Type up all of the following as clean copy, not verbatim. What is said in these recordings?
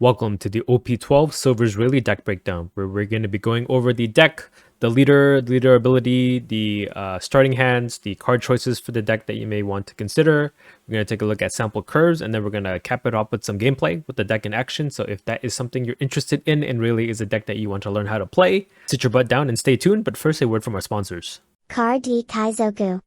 Welcome to the OP12 Silver's Rayleigh deck breakdown, where we're going to be going over the deck, the leader ability, the starting hands, the card choices for the deck that you may want to consider. We're going to take a look at sample curves, and then we're going to cap it off with some gameplay with the deck in action. So if that is something you're interested in and Rayleigh is a deck that you want to learn how to play, sit your butt down and stay tuned. But first, a word from our sponsors. Card D Kaizoku.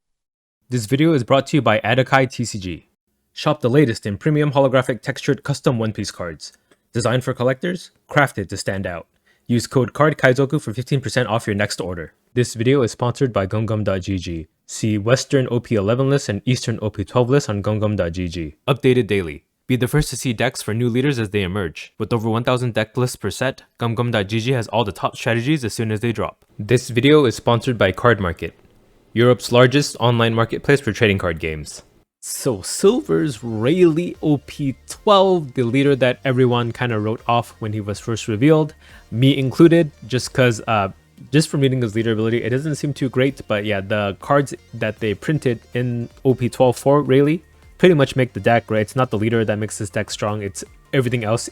This video is brought to you by Adakai TCG. Shop the latest in premium holographic textured custom one-piece cards. Designed for collectors, crafted to stand out. Use code CARDKAIZOKU for 15% off your next order. This video is sponsored by gumgum.gg. See Western OP11 list and Eastern OP12 list on gumgum.gg. Updated daily. Be the first to see decks for new leaders as they emerge. With over 1,000 deck lists per set, gumgum.gg has all the top strategies as soon as they drop. This video is sponsored by Card Market, Europe's largest online marketplace for trading card games. So Silver's Rayleigh OP12, the leader that everyone kind of wrote off when he was first revealed, me included, just because just from reading his leader ability, it doesn't seem too great. But yeah, the cards that they printed in OP12 for Rayleigh pretty much make the deck, right? It's not the leader that makes this deck strong, it's everything else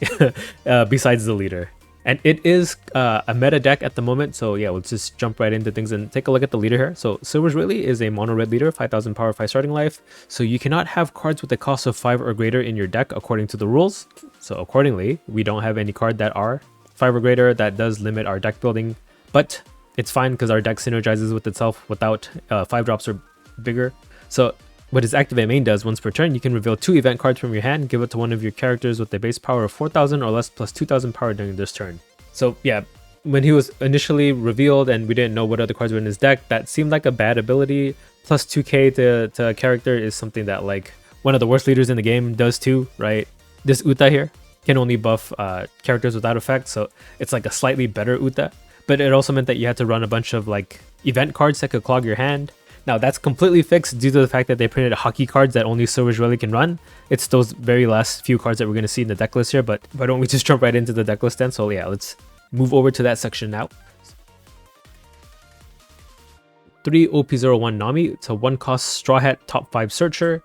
besides the leader. And it is a meta deck at the moment, so yeah, let's just jump right into things and take a look at the leader here. So Silver's Rayleigh is a mono red leader, 5,000 power, 5 starting life. So you cannot have cards with a cost of 5 or greater in your deck according to the rules. So accordingly, we don't have any card that are 5 or greater. That does limit our deck building, but it's fine because our deck synergizes with itself without 5 drops or bigger. So what his activate main does, once per turn, you can reveal 2 event cards from your hand, give it to one of your characters with a base power of 4,000 or less plus 2,000 power during this turn. So yeah, when he was initially revealed and we didn't know what other cards were in his deck, that seemed like a bad ability. Plus 2k to a character is something that like one of the worst leaders in the game does too, right? This Uta here can only buff characters without effect, so it's like a slightly better Uta. But it also meant that you had to run a bunch of like event cards that could clog your hand. Now that's completely fixed due to the fact that they printed Haki cards that only Silver's Rayleigh can run. It's those very last few cards that we're going to see in the deck list here, but why don't we just jump right into the deck list then? So yeah, let's move over to that section now. 3 OP01 Nami, it's a 1-cost Straw Hat top 5 searcher.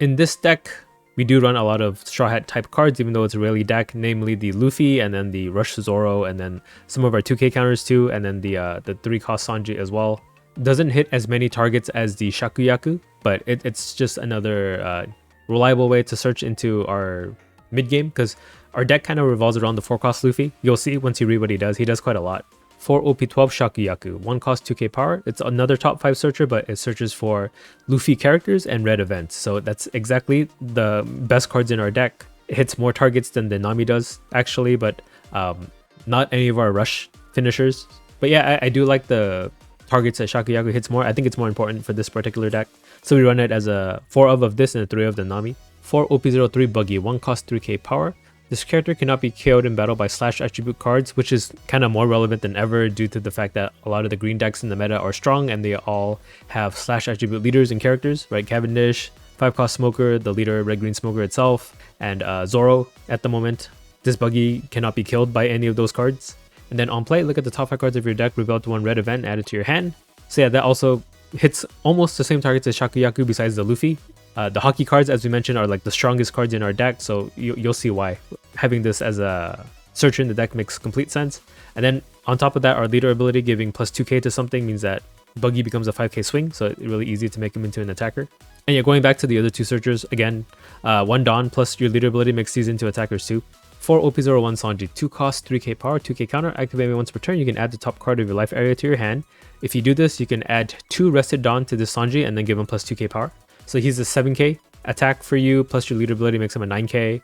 In this deck, we do run a lot of Straw Hat type cards, even though it's a Rayleigh deck, namely the Luffy and then the Rush Zoro and then some of our 2k counters too, and then the 3-cost Sanji as well. Doesn't hit as many targets as the Shakuyaku, but it's just another reliable way to search into our mid game because our deck kind of revolves around the 4-cost Luffy. You'll see once you read what he does quite a lot. 4 OP12 Shakuyaku, 1 cost 2k power. It's another top 5 searcher, but it searches for Luffy characters and red events. So that's exactly the best cards in our deck. It hits more targets than the Nami does actually, but not any of our rush finishers. But yeah, I do like the targets that Shakuyaku hits more. I think it's more important for this particular deck. So we run it as a 4 of this and a 3 of the Nami. 4 OP03 Buggy, 1 cost 3k power. This character cannot be KO'd in battle by slash attribute cards, which is kind of more relevant than ever due to the fact that a lot of the green decks in the meta are strong and they all have slash attribute leaders and characters, right? Cavendish, 5-cost Smoker, the leader Red Green Smoker itself, and Zoro at the moment. This Buggy cannot be killed by any of those cards. And then on play, look at the top 5 cards of your deck, reveal to 1 red event, add it to your hand. So yeah, that also hits almost the same targets as Shakuyaku besides the Luffy. The Haki cards, as we mentioned, are like the strongest cards in our deck, so you'll see why. Having this as a searcher in the deck makes complete sense. And then on top of that, our leader ability giving plus 2k to something means that Buggy becomes a 5k swing, so it's really easy to make him into an attacker. And yeah, going back to the other 2 searchers, again, 1 Dawn plus your leader ability makes these into attackers too. 4 OP01 Sanji, 2 cost, 3k power, 2k counter, activate once per turn. You can add the top card of your life area to your hand. If you do this, you can add 2 Rested Dawn to this Sanji and then give him plus 2k power. So he's a 7k attack for you, plus your leader ability makes him a 9k.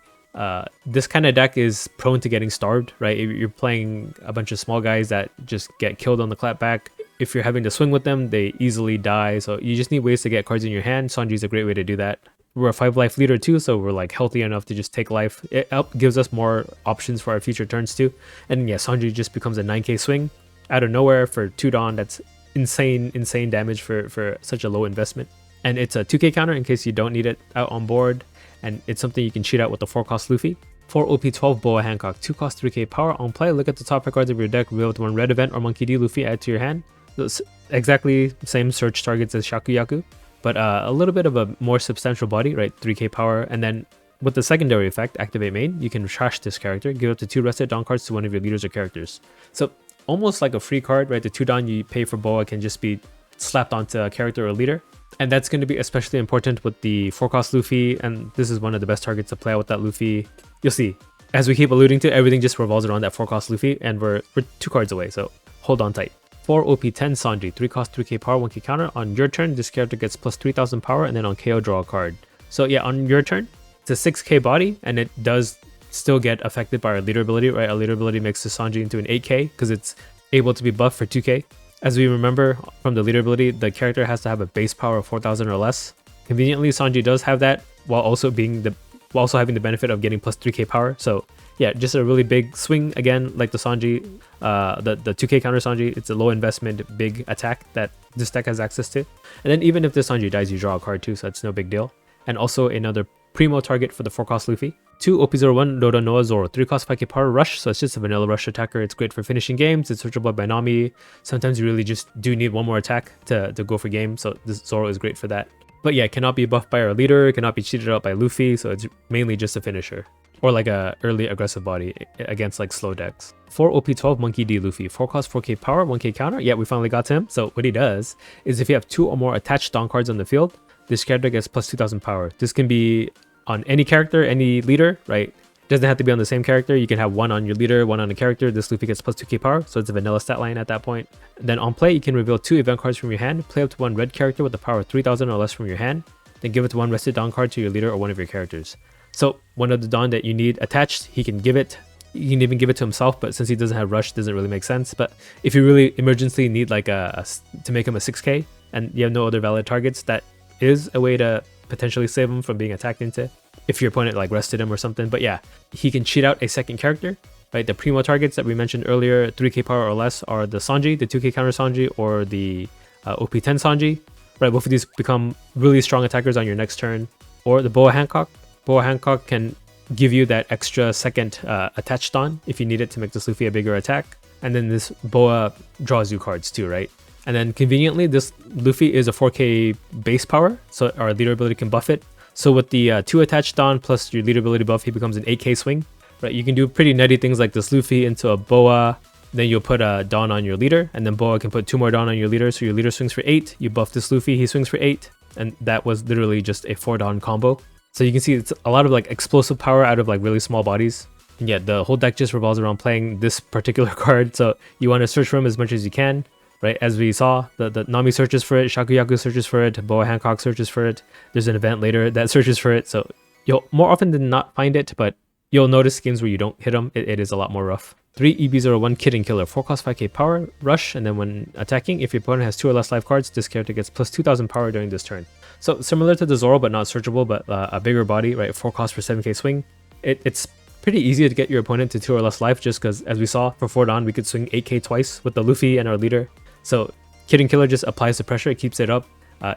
This kind of deck is prone to getting starved, right? If you're playing a bunch of small guys that just get killed on the clapback, if you're having to swing with them, they easily die. So you just need ways to get cards in your hand. Sanji's a great way to do that. We're a 5 life leader too, so we're like healthy enough to just take life. It gives us more options for our future turns too. And yeah, Sanji just becomes a 9k swing out of nowhere for 2 Dawn. That's insane damage for such a low investment. And it's a 2k counter in case you don't need it out on board. And it's something you can cheat out with the 4-cost Luffy. 4 OP12 Boa Hancock, 2 cost 3k power. On play, look at the top 5 cards of your deck, reveal to 1 red event or Monkey D Luffy, add to your hand. Those exactly same search targets as Shakuyaku, but a little bit of a more substantial body, right? 3k power, and then with the secondary effect, activate main, you can trash this character, give up to 2 rested Dawn cards to one of your leaders or characters. So almost like a free card, right? The 2 Dawn you pay for Boa can just be slapped onto a character or leader. And that's going to be especially important with the 4-cost Luffy, and this is one of the best targets to play out with that Luffy. You'll see, as we keep alluding to, everything just revolves around that 4-cost Luffy, and we're 2 cards away, so hold on tight. 4 OP10 Sanji, 3 cost 3k power, 1k counter. On your turn, this character gets plus 3000 power, and then on KO, draw a card. So yeah, on your turn, it's a 6k body, and it does still get affected by our leader ability, right? Our leader ability makes the Sanji into an 8k, because it's able to be buffed for 2k. As we remember from the leader ability, the character has to have a base power of 4000 or less. Conveniently, Sanji does have that, while also having the benefit of getting plus 3k power. So yeah, just a really big swing again, like the Sanji, the 2k counter Sanji. It's a low investment, big attack that this deck has access to. And then even if the Sanji dies, you draw a card too, so that's no big deal. And also another primo target for the 4-cost Luffy. 2 OP01 Dora Noa Zoro, 3 cost 5k power rush, so it's just a vanilla rush attacker. It's great for finishing games, it's searchable by Nami. Sometimes you really just do need one more attack to go for game, so this Zoro is great for that. But yeah, it cannot be buffed by our leader, it cannot be cheated out by Luffy, so it's mainly just a finisher. Or like a early aggressive body against like slow decks. 4 OP12 Monkey D Luffy, 4 cost 4k power, 1k counter. Yeah, we finally got to him. So what he does is if you have 2 or more attached Dawn cards on the field, this character gets plus 2000 power. This can be on any character, any leader, right? Doesn't have to be on the same character. You can have 1 on your leader, 1 on a character. This Luffy gets plus 2k power, so it's a vanilla stat line at that point. Then on play, you can reveal 2 event cards from your hand, play up to 1 red character with the power of 3000 or less from your hand, then give it to 1 rested Dawn card to your leader or one of your characters. So one of the Dawn that you need attached, he can give it. You can even give it to himself, but since he doesn't have rush, it doesn't really make sense. But if you really emergency need like to make him a 6k and you have no other valid targets, that is a way to potentially save him from being attacked into, if your opponent like rested him or something. But yeah, he can cheat out a second character, right? The primo targets that we mentioned earlier, 3k power or less, are the Sanji, the 2k counter Sanji, or the OP10 Sanji, right? Both of these become really strong attackers on your next turn. Or the Boa Hancock. Boa Hancock can give you that extra second attached on if you need it to make this Luffy a bigger attack. And then this Boa draws you cards too, right? And then conveniently, this Luffy is a 4k base power, so our leader ability can buff it. So with the 2 attached Dawn plus your leader ability buff, he becomes an 8k swing, right? You can do pretty nutty things like this Luffy into a Boa, then you'll put a Dawn on your leader, and then Boa can put 2 more Dawn on your leader, so your leader swings for 8, you buff this Luffy, he swings for 8, and that was literally just a 4 Dawn combo. So you can see it's a lot of like explosive power out of like really small bodies. And yeah, the whole deck just revolves around playing this particular card, so you want to search for him as much as you can. Right, as we saw, the Nami searches for it, Shakuyaku searches for it, Boa Hancock searches for it. There's an event later that searches for it, so you'll more often than not find it, but you'll notice games where you don't hit them, it is a lot more rough. 3 EB01 Kitten Killer, 4 cost 5k power, rush, and then when attacking, if your opponent has 2 or less life cards, this character gets plus 2000 power during this turn. So similar to the Zoro, but not searchable, but a bigger body, right? 4 cost for 7k swing. It's pretty easy to get your opponent to 2 or less life, just because as we saw for 4 Dawn, we could swing 8k twice with the Luffy and our leader. So Kitten Killer just applies the pressure, it keeps it up.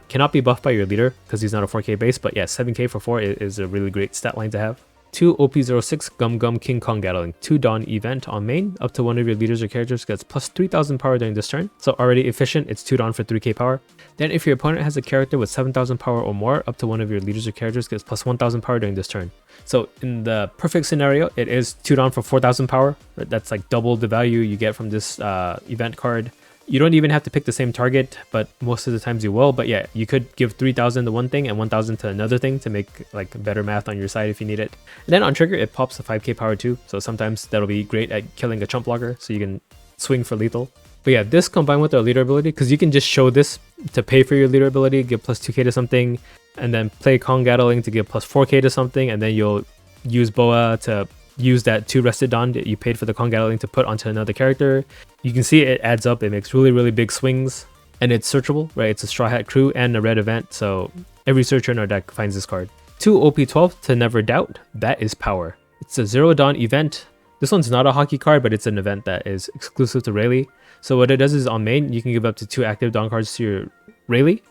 Cannot be buffed by your leader because he's not a 4k base, but yeah, 7k for 4 is a really great stat line to have. 2 OP06 Gum Gum King Kong Gatling, 2 Dawn event on main, up to one of your leaders or characters gets plus 3000 power during this turn. So already efficient, it's 2 Dawn for 3k power. Then if your opponent has a character with 7000 power or more, up to one of your leaders or characters gets plus 1000 power during this turn. So in the perfect scenario, it is 2 Dawn for 4000 power. Right? That's like double the value you get from this event card. You don't even have to pick the same target, but most of the times you will. But yeah, you could give 3000 to one thing and 1000 to another thing to make like better math on your side if you need it. And then on trigger, it pops the 5k power too. So sometimes that'll be great at killing a chump blocker, so you can swing for lethal. But yeah, this combined with our leader ability, because you can just show this to pay for your leader ability, give plus 2k to something, and then play Kong Gatling to give plus 4k to something, and then you'll use Boa to use that 2 rested Dawn that you paid for the Kong Gatling to put onto another character. You can see it adds up, it makes really big swings, and it's searchable, right? It's a Straw Hat crew and a red event, so every searcher in our deck finds this card. 2 OP12 to Never Doubt, that is power. It's a 0 Dawn event. This one's not a Haki card, but it's an event that is exclusive to Rayleigh. So what it does is on main, you can give up to 2 active Dawn cards to your Rayleigh.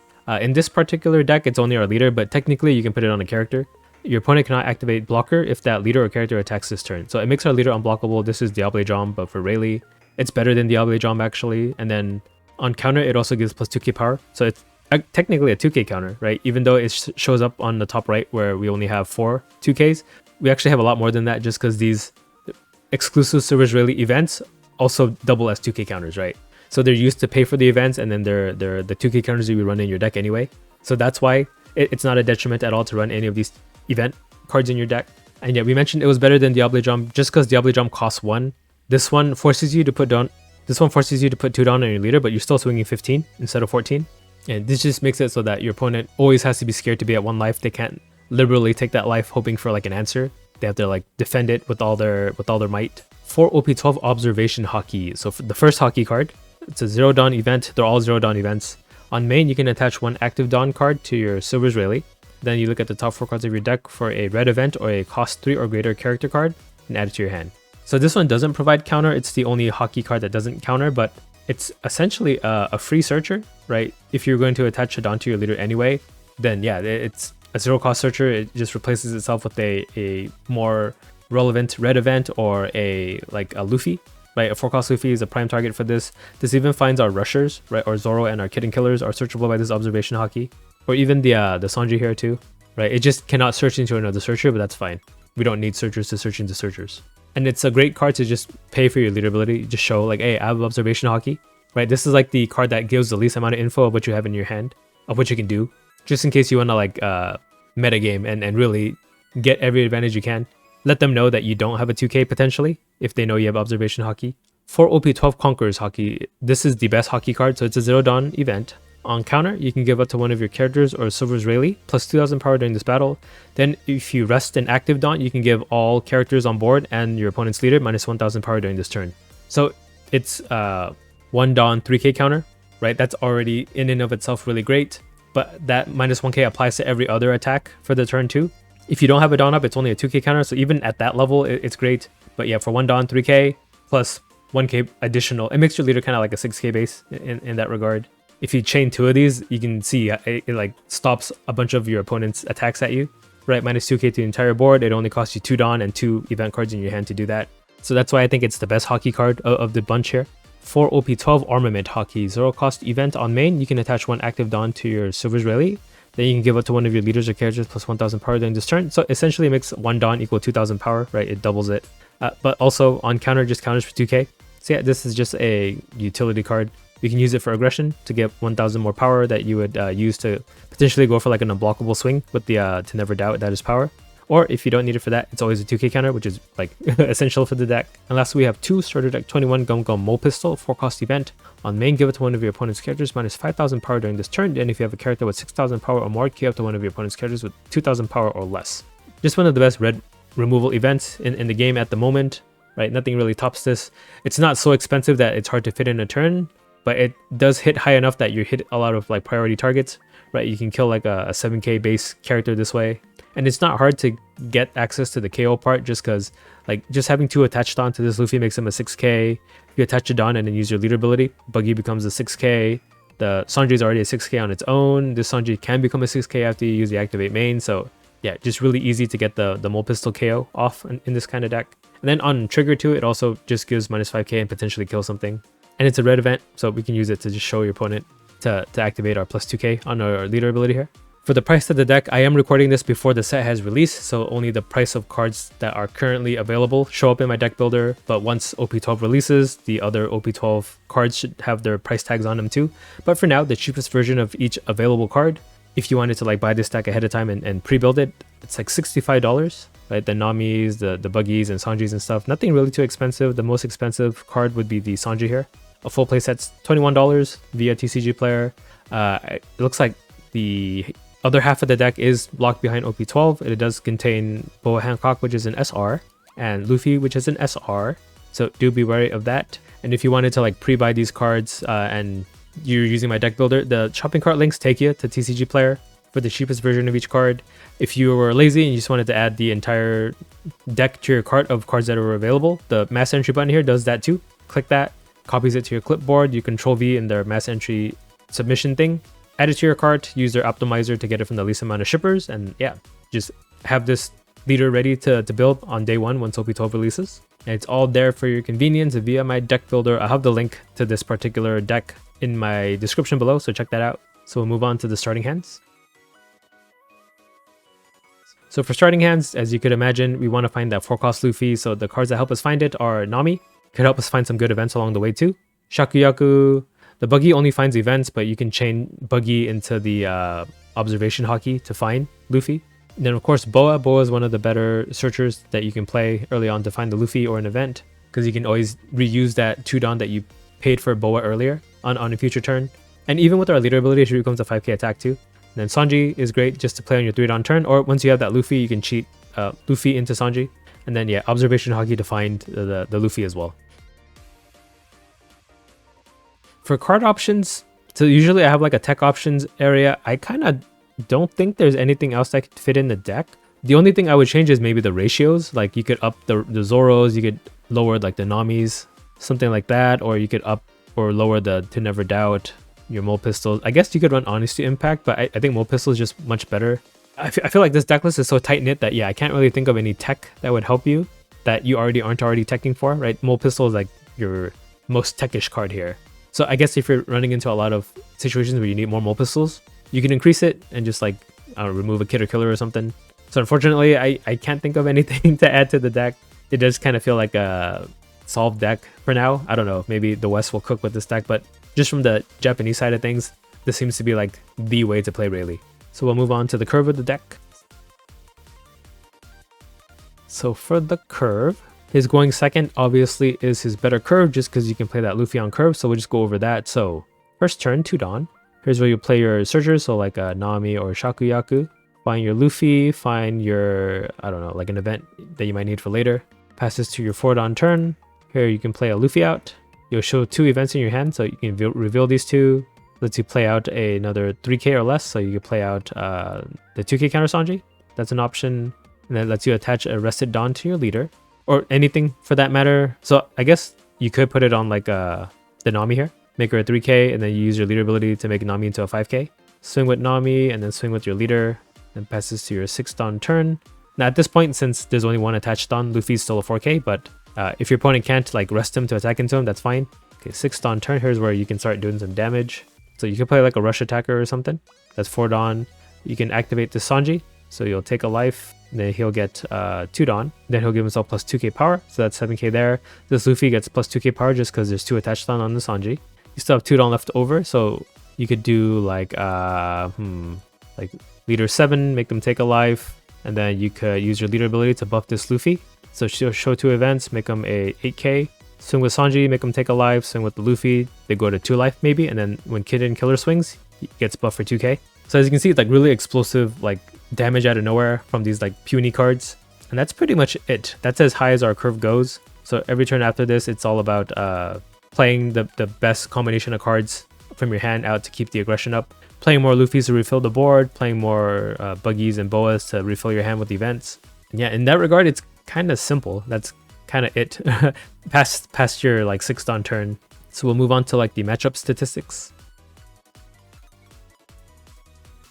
In this particular deck, it's only our leader, but technically you can put it on a character. Your opponent cannot activate blocker if that leader or character attacks this turn. So it makes our leader unblockable. This is Diable Jom, but for Rayleigh, it's better than Diable Jom actually. And then on counter, it also gives plus 2k power. So it's technically a 2k counter, right? Even though it shows up on the top right where we only have 4 2ks, we actually have a lot more than that just because these exclusive Servers Rayleigh events also double as 2k counters, right? So they're used to pay for the events, and then they're the 2k counters you would run in your deck anyway. So that's why it's not a detriment at all to run any of these event cards in your deck. And yeah, we mentioned it was better than Diablo Jump just because Diablo Jump costs 1. This one forces you to put 2 down on your leader, but you're still swinging 15 instead of 14. And this just makes it so that your opponent always has to be scared to be at 1 life. They can't liberally take that life hoping for like an answer. They have to like defend it with all their might. For OP12 Observation Haki. So for the first Haki card, it's a 0 Dawn event. They're all 0 Dawn events. On main, you can attach 1 active Dawn card to your Servers Rayleigh. Then you look at the top 4 cards of your deck for a red event or a cost 3 or greater character card and add it to your hand. So this one doesn't provide counter. It's the only Haki card that doesn't counter, but it's essentially a free searcher, right? If you're going to attach a Dawn to your leader anyway, then yeah, it's a 0 cost searcher. It just replaces itself with a more relevant red event or a Luffy, right? A 4 cost Luffy is a prime target for this. This even finds our rushers, right? Or Zoro and our Kitten Killers are searchable by this Observation Haki, or even the Sanji here too, right? It just cannot search into another searcher, but that's fine. We don't need searchers to search into searchers. And it's a great card to just pay for your leader ability. Just show like, hey, I have Observation Haki, right? This is like the card that gives the least amount of info of what you have in your hand, of what you can do, just in case you want to like meta game and really get every advantage you can. Let them know that you don't have a 2k potentially if they know you have Observation Haki. For OP12 Conquerors Haki, this is the best Haki card, so it's a 0 Dawn event. On counter, you can give up to one of your characters or Servers Rayleigh plus 2000 power during this battle. Then if you rest an active Dawn, you can give all characters on board and your opponent's leader minus 1000 power during this turn. So it's 1 Dawn 3k counter, right? That's already in and of itself really great, but that minus 1k applies to every other attack for the turn too. If you don't have a Dawn up, it's only a 2k counter, so even at that level, it's great. But yeah, for 1 Dawn 3k plus 1k additional, it makes your leader kind of like a 6k base in that regard. If you chain 2 of these, you can see it like stops a bunch of your opponent's attacks at you, right? Minus 2k to the entire board. It only costs you 2 Dawn and 2 event cards in your hand to do that. So that's why I think it's the best Haki card of the bunch here. For OP12 Armament Haki, 0 cost event on main, you can attach 1 active Dawn to your Servers Rayleigh. Then you can give it to one of your leaders or characters plus 1000 power during this turn. So essentially it makes 1 Dawn equal 2000 power, right? It doubles it. But also on counter, just counters for 2k. So yeah, this is just a utility card. You can use it for aggression to get 1000 more power that you would use to potentially go for like an unblockable swing with the to never doubt that is power. Or if you don't need it for that, it's always a 2k counter, which is like essential for the deck. And lastly, we have 2 starter deck 21 Gum Gum Mole Pistol 4 cost event. On main, give it to one of your opponent's characters minus 5000 power during this turn. And if you have a character with 6000 power or more, give up to one of your opponent's characters with 2000 power or less. Just one of the best red removal events in the game at the moment, right? Nothing really tops this. It's not so expensive that it's hard to fit in a turn, but it does hit high enough that you hit a lot of like priority targets, right? You can kill like a 7k base character this way. And it's not hard to get access to the KO part just because like just having 2 attached on to this Luffy makes him a 6k. If you attach a Dawn and then use your leader ability, Buggy becomes a 6k. The Sanji is already a 6k on its own. This Sanji can become a 6k after you use the activate main. So yeah, just really easy to get the Mole Pistol KO off in this kind of deck. And then on trigger 2, it also just gives minus 5k and potentially kill something. And it's a red event, so we can use it to just show your opponent to activate our plus 2k on our leader ability here. For the price of the deck, I am recording this before the set has released, so only the price of cards that are currently available show up in my deck builder. But once OP12 releases, the other OP12 cards should have their price tags on them too. But for now, the cheapest version of each available card, if you wanted to like buy this deck ahead of time and pre-build it, it's like $65. Right, the Namis, the Buggies and Sanjis and stuff, nothing really too expensive. The most expensive card would be the Sanji here. A full playset's $21 via TCG Player. It looks like the other half of the deck is locked behind OP12. It does contain Boa Hancock, which is an SR, and Luffy, which is an SR. So do be wary of that. And if you wanted to like pre-buy these cards and you're using my deck builder, the shopping cart links take you to TCG Player for the cheapest version of each card. If you were lazy and you just wanted to add the entire deck to your cart of cards that are available, the mass entry button here does that too. Click that, copies it to your clipboard. You control V in their mass entry submission thing, add it to your cart, use their optimizer to get it from the least amount of shippers, and yeah, just have this leader ready to build on day 1 once OP12 releases. And it's all there for your convenience via my deck builder. I'll have the link to this particular deck in my description below, so check that out. So we'll move on to the starting hands. So for starting hands, as you could imagine, we want to find that 4-cost Luffy, so the cards that help us find it are Nami. Could help us find some good events along the way too. Shakuyaku, the Buggy only finds events, but you can chain Buggy into the observation Haki to find Luffy. And then of course Boa is one of the better searchers that you can play early on to find the Luffy or an event, because you can always reuse that 2-don that you paid for Boa earlier on a future turn. And even with our leader ability, she becomes a 5k attack too. And then Sanji is great just to play on your 3-don turn, or once you have that Luffy, you can cheat Luffy into Sanji. And then yeah, observation Haki to find the Luffy as well. For card options, so usually I have like a tech options area. I kind of don't think there's anything else that could fit in the deck. The only thing I would change is maybe the ratios. Like you could up the Zoros, you could lower like the Namis, something like that, or you could up or lower the To Never Doubt, your Mole Pistols. I guess you could run Honesty Impact, but I think Mole Pistol is just much better. I feel like this deck list is so tight-knit that yeah, I can't really think of any tech that would help you that you aren't already teching for, right? Mole Pistol is like your most techish card here. So I guess if you're running into a lot of situations where you need more Mole Pistols, you can increase it and just like remove a Kid or Killer or something. So unfortunately, I can't think of anything to add to the deck. It does kind of feel like a solved deck for now. I don't know, maybe the West will cook with this deck, but just from the Japanese side of things, this seems to be like the way to play Rayleigh. So we'll move on to the curve of the deck. So for the curve, his going second obviously is his better curve just because you can play that Luffy on curve, so we'll just go over that. So first turn, 2-don. Here's where you play your searchers, so like a Nami or Shakuyaku. Find your Luffy, find your, I don't know, like an event that you might need for later. Pass this to your 4-don turn. Here you can play a Luffy out. You'll show 2 events in your hand, so you can reveal these 2. Lets you play out another 3k or less, so you can play out the 2k counter Sanji. That's an option. And then lets you attach a rested Dawn to your leader, or anything for that matter. So I guess you could put it on like the Nami here. Make her a 3k, and then you use your leader ability to make Nami into a 5k. Swing with Nami, and then swing with your leader. Then passes to your 6-don turn. Now at this point, since there's only one attached Dawn, Luffy's still a 4k, but if your opponent can't like rest him to attack into him, that's fine. Okay, 6-don turn, here's where you can start doing some damage. So you can play like a rush attacker or something. That's 4-don. You can activate the Sanji, so you'll take a life, then he'll get 2-don. Then he'll give himself plus 2k power, so that's 7k there. This Luffy gets plus 2k power just because there's 2 attached on the Sanji. You still have 2-don left over, so you could do like leader 7, make them take a life, and then you could use your leader ability to buff this Luffy. So show 2 events, make them a 8k. Swing with Sanji, make them take a life. Swing with the Luffy, they go to 2 life maybe, and then when Kid and Killer swings, he gets buffed for 2k. So as you can see, it's like really explosive like damage out of nowhere from these like puny cards. And that's pretty much it. That's as high as our curve goes. So every turn after this, it's all about playing the best combination of cards from your hand out to keep the aggression up. Playing more Luffys to refill the board, playing more Buggies and Boas to refill your hand with events. And yeah, in that regard, it's kind of simple. That's kind of it. past your like 6-don turn. So we'll move on to like the matchup statistics.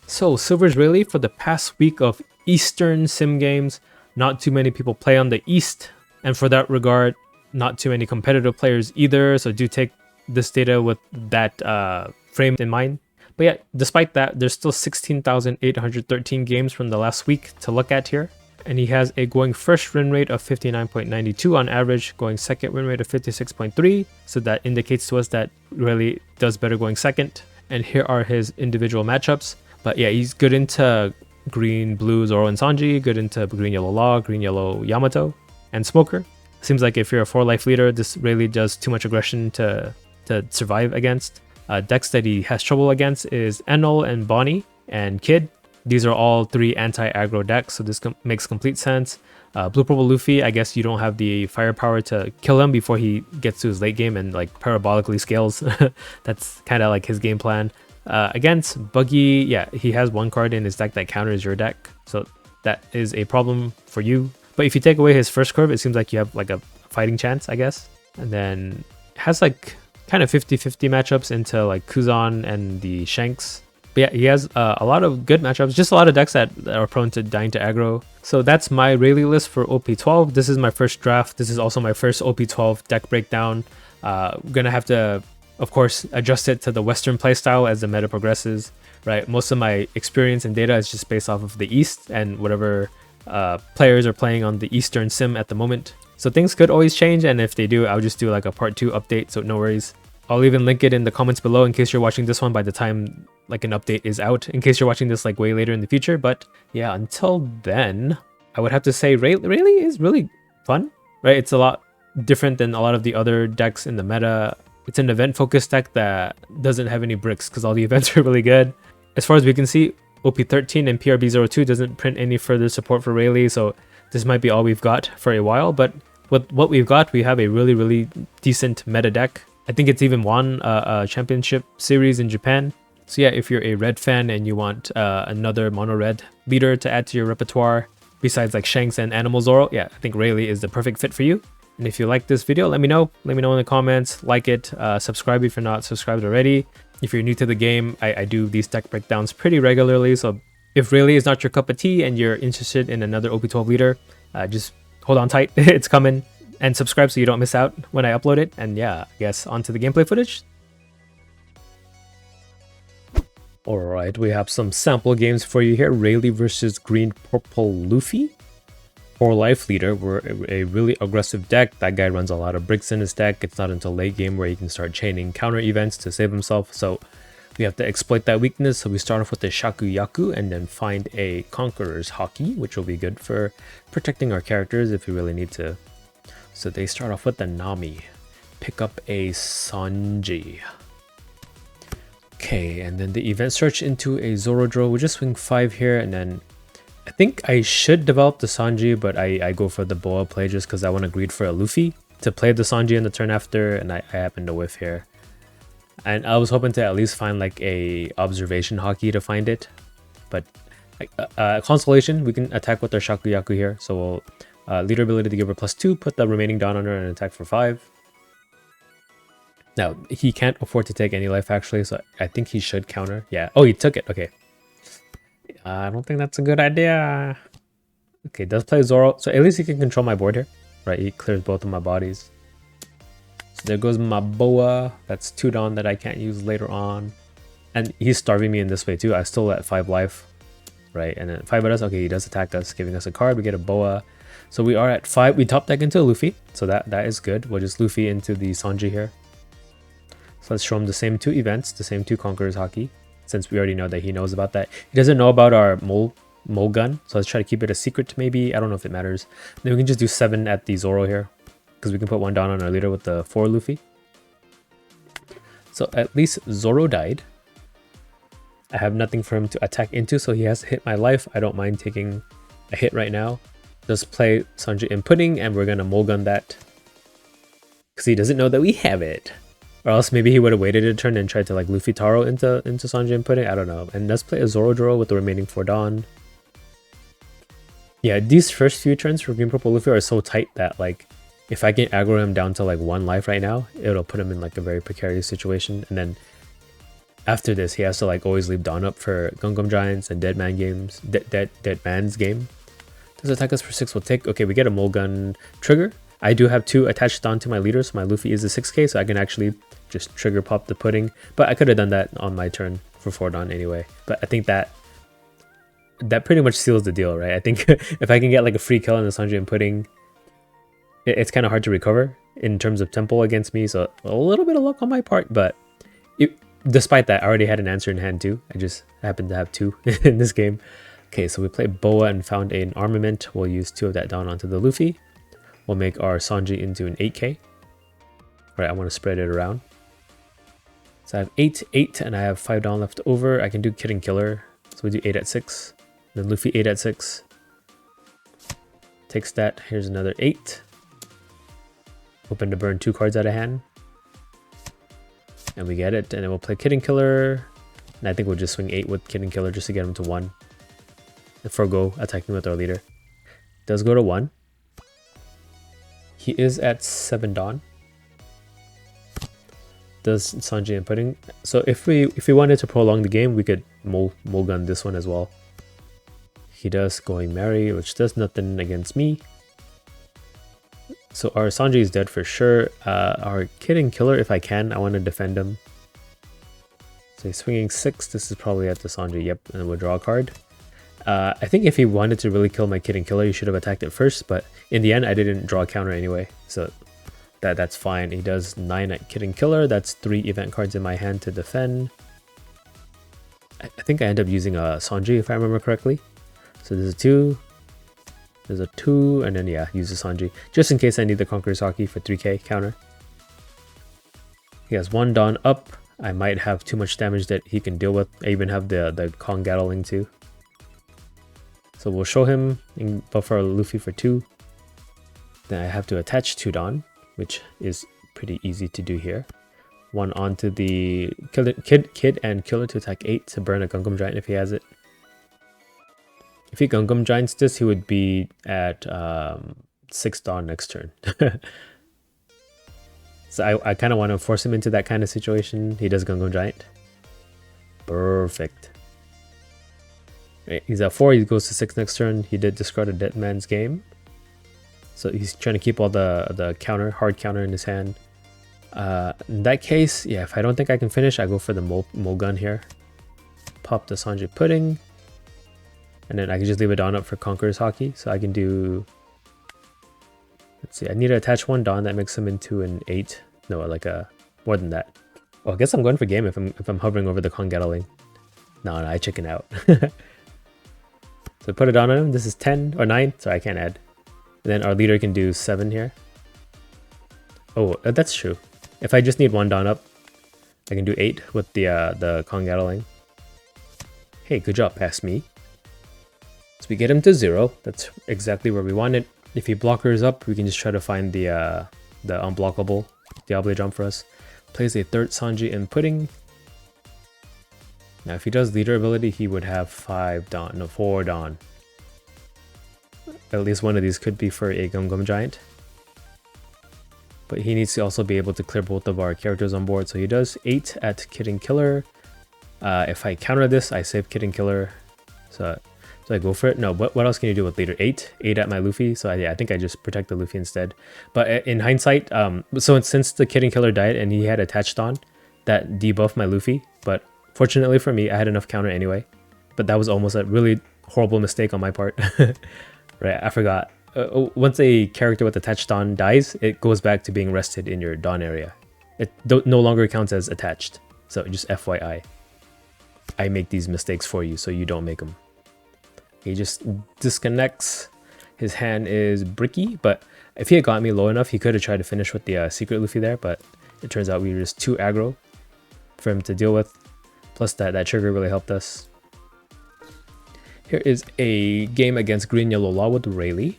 So Silver's Rayleigh for the past week of Eastern sim games, not too many people play on the East, and for that regard, not too many competitive players either. So do take this data with that frame in mind. But yeah, despite that, there's still 16,813 games from the last week to look at here. And he has a going first win rate of 59.92 on average, going second win rate of 56.3. So that indicates to us that Rayleigh does better going second. And here are his individual matchups. But yeah, he's good into green, blue, Zoro and Sanji, good into green, yellow Law, green, yellow Yamato, and Smoker. Seems like if you're a 4-life leader, this Rayleigh does too much aggression to survive against. Decks that he has trouble against is Enel and Bonnie and Kid. These are all 3 anti-aggro decks, so this makes complete sense. Blue Purple Luffy, I guess you don't have the firepower to kill him before he gets to his late game and like parabolically scales. That's kind of like his game plan. Against Buggy, yeah, he has 1 card in his deck that counters your deck, so that is a problem for you. But if you take away his first curve, it seems like you have like a fighting chance, I guess. And then has like kind of 50-50 matchups into like Kuzan and the Shanks. But yeah, he has a lot of good matchups, just a lot of decks that are prone to dying to aggro. So that's my Rayleigh list for OP12. This is my first draft. This is also my first OP12 deck breakdown. Gonna have to of course, adjust it to the Western playstyle as the meta progresses, right? Most of my experience and data is just based off of the East and whatever players are playing on the Eastern sim at the moment. So things could always change, and if they do, I'll just do like a part 2 update, so no worries. I'll even link it in the comments below in case you're watching this one by the time like an update is out, in case you're watching this like way later in the future. But yeah, until then, I would have to say Rayleigh is really fun, right? It's a lot different than a lot of the other decks in the meta. It's an event-focused deck that doesn't have any bricks because all the events are really good. As far as we can see, OP13 and PRB02 doesn't print any further support for Rayleigh, so this might be all we've got for a while. But with what we've got, we have a really decent meta deck. I think it's even won a championship series in Japan. So yeah, if you're a red fan and you want another mono red leader to add to your repertoire, besides like Shanks and Animal Zoro, yeah, I think Rayleigh is the perfect fit for you. And if you like this video, let me know. Let me know in the comments, like it, subscribe if you're not subscribed already. If you're new to the game, I do these deck breakdowns pretty regularly. So if Rayleigh is not your cup of tea and you're interested in another OP12 leader, just hold on tight, it's coming. And subscribe so you don't miss out when I upload it. And yeah, I guess onto the gameplay footage. Alright, we have some sample games for you here. Rayleigh versus Green Purple Luffy. 4 life leader. We're a really aggressive deck. That guy runs a lot of bricks in his deck. It's not until late game where he can start chaining counter events to save himself. So we have to exploit that weakness. So we start off with the Shakuyaku and then find a Conqueror's Haki, which will be good for protecting our characters if we really need to. So they start off with the Nami. Pick up a Sanji. Okay, and then the event search into a Zorodro. We'll just swing 5 here, and then I think I should develop the Sanji, but I go for the Boa play just because I want to greed for a Luffy to play the Sanji in the turn after, and I happen to whiff here. And I was hoping to at least find like a observation Haki to find it, but consolation, we can attack with our Shakuyaku here. So we'll leader ability to give her +2, put the remaining down on her and attack for 5. Now, he can't afford to take any life actually, so I think he should counter. Yeah. Oh, he took it. Okay. I don't think that's a good idea. Okay, does play Zoro. So at least he can control my board here. Right, he clears both of my bodies. So there goes my Boa. That's 2 down that I can't use later on. And he's starving me in this way too. I still at 5 life. Right, and then 5 of us. Okay, he does attack us, giving us a card. We get a Boa. So we are at 5. We top deck into a Luffy. So that is good. We'll just Luffy into the Sanji here. So let's show him the same 2 events, the same 2 Conquerors Haki, since we already know that he knows about that. He doesn't know about our mole gun, so let's try to keep it a secret maybe. I don't know if it matters. Then we can just do 7 at the Zoro here, because we can put 1 down on our leader with the 4 Luffy. So at least Zoro died. I have nothing for him to attack into, so he has to hit my life. I don't mind taking a hit right now. Just play Sanji inputting, and we're gonna mulligan that, because he doesn't know that we have it. Or else maybe he would have waited a turn and tried to like Luffy Taro into Sanji inputting. I don't know. And let's play a Zorodro with the remaining 4 Dawn. Yeah, these first few turns for Green Purple Luffy are so tight that like if I can aggro him down to like 1 life right now, it'll put him in like a very precarious situation. And then after this, he has to like always leave Dawn up for Gungam Giants and Dead Man games. Dead Man's game. Does attack us for 6. We'll take. Okay, we get a Mulligan trigger. I do have 2 attached onto my leader, so my Luffy is a 6k, so I can actually just trigger pop the pudding. But I could have done that on my turn for 4 Dawn anyway. But I think that pretty much seals the deal, right? I think if I can get like a free kill on the Sanji and pudding, it's kind of hard to recover in terms of tempo against me. So a little bit of luck on my part, but despite that, I already had an answer in hand too. I just happened to have 2 in this game. Okay, so we played Boa and found an armament. We'll use 2 of that down onto the Luffy. We'll make our Sanji into an 8k. Right, I want to spread it around. So I have 8, and I have 5 down left over. I can do Kid and Killer. So we do 8 at 6. Then Luffy 8 at 6. Takes that. Here's another 8. Hoping to burn 2 cards out of hand. And we get it. And then we'll play Kid and Killer. And I think we'll just swing 8 with Kid and Killer just to get him to 1. And forgo attacking with our leader. Does go to 1. He is at 7 Dawn. Does Sanji inputting. So if we wanted to prolong the game, we could mulligan this one as well. He does Going Merry, which does nothing against me. So our Sanji is dead for sure. Our Kid and Killer, if I can, I want to defend him. So he's swinging 6. This is probably at the Sanji. Yep, and we'll draw a card. I think if he wanted to really kill my Kid and Killer, he should have attacked it first. But in the end, I didn't draw a counter anyway. So that's fine. He does 9 at Kid and Killer. That's 3 event cards in my hand to defend. I think I end up using a Sanji if I remember correctly. So there's a 2. There's a 2, and then yeah, use a Sanji. Just in case I need the Conqueror's Haki for 3k counter. He has 1 Dawn up. I might have too much damage that he can deal with. I even have the Kong Gatling too. So we'll show him and buff our Luffy for 2. Then I have to attach 2 Dawn, which is pretty easy to do here. 1 onto the Kid and Killer to attack 8 to burn a Gungam Giant if he has it. If he Gungam Giants this, he would be at 6 Dawn next turn. So I kind of want to force him into that kind of situation. He does Gungam Giant. Perfect. Right, he's at 4, he goes to 6 next turn. He did discard a Dead Man's Game. So he's trying to keep all the hard counter in his hand. In that case, yeah, if I don't think I can finish, I go for the Mole Gun here. Pop the Sanji Pudding. And then I can just leave a Dawn up for Conqueror's Haki. So I can do... Let's see, I need to attach 1 Dawn. That makes him into an 8. No, like a... more than that. Well, I guess I'm going for game if I'm hovering over the Kong Gatling. No, I chicken out. So put a Dawn on him. This is 10 or 9. So I can't add. And then our leader can do 7 here. Oh, that's true. If I just need 1 Dawn up, I can do 8 with the Kong Gatling. Hey, good job, pass me. So we get him to 0. That's exactly where we want it. If he blockers up, we can just try to find the unblockable Diable Jump for us. Plays a 3rd Sanji and Pudding. Now if he does leader ability, he would have 4 Dawn. At least one of these could be for a Gungam Giant. But he needs to also be able to clear both of our characters on board. So he does 8 at Kid and Killer. If I counter this, I save Kid and Killer. So I go for it? No, what else can you do with leader? 8 at my Luffy. So I think I just protect the Luffy instead. But in hindsight, so since the Kid and Killer died and he had attached on, that debuffed my Luffy. But fortunately for me, I had enough counter anyway. But that was almost a really horrible mistake on my part. Right, I forgot. Once a character with attached Dawn dies, it goes back to being rested in your Dawn area. It no longer counts as attached. So just FYI. I make these mistakes for you so you don't make them. He just disconnects. His hand is bricky, but if he had got me low enough, he could have tried to finish with the secret Luffy there, but it turns out we were just too aggro for him to deal with. Plus that trigger really helped us. Here is a game against Green Yellow Law with Rayleigh.